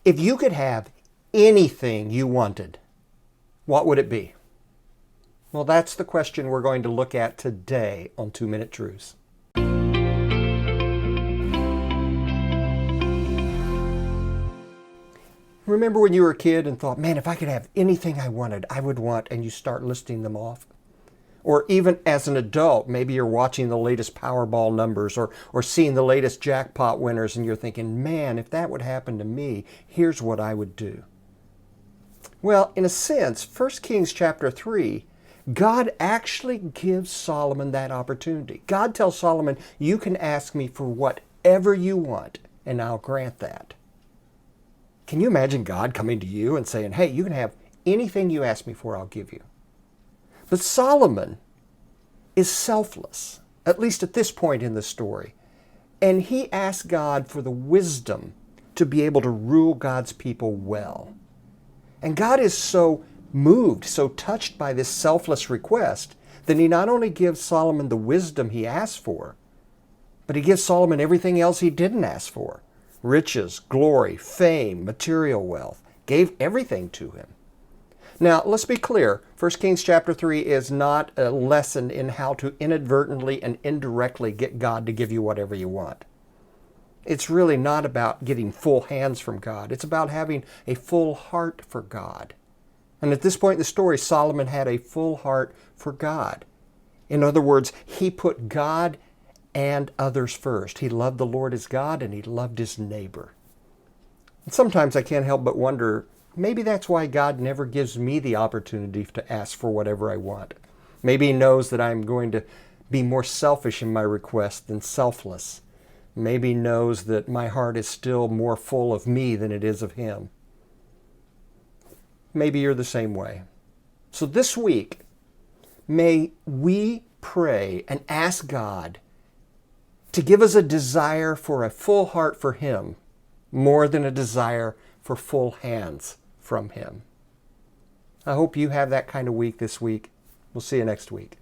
If you could have anything you wanted, what would it be? Well, that's the question we're going to look at today on 2 Minute Truths. Remember when you were a kid and thought, man, if I could have anything I wanted, I would want, and you start listing them off? Or even as an adult, maybe you're watching the latest Powerball numbers or seeing the latest jackpot winners, and you're thinking, man, if that would happen to me, here's what I would do. Well, in a sense, 1 Kings chapter 3, God actually gives Solomon that opportunity. God tells Solomon, you can ask me for whatever you want, and I'll grant that. Can you imagine God coming to you and saying, hey, you can have anything you ask me for, I'll give you? But Solomon is selfless, at least at this point in the story. And he asked God for the wisdom to be able to rule God's people well. And God is so moved, so touched by this selfless request, that he not only gives Solomon the wisdom he asked for, but he gives Solomon everything else he didn't ask for. Riches, glory, fame, material wealth. Gave everything to him. Now, let's be clear. 1 Kings chapter 3 is not a lesson in how to inadvertently and indirectly get God to give you whatever you want. It's really not about getting full hands from God. It's about having a full heart for God. And at this point in the story, Solomon had a full heart for God. In other words, he put God and others first. He loved the Lord as God, and he loved his neighbor. And sometimes I can't help but wonder, maybe that's why God never gives me the opportunity to ask for whatever I want. Maybe he knows that I'm going to be more selfish in my request than selfless. Maybe he knows that my heart is still more full of me than it is of him. Maybe you're the same way. So this week, may we pray and ask God to give us a desire for a full heart for him, more than a desire for full hands from him. I hope you have that kind of week this week. We'll see you next week.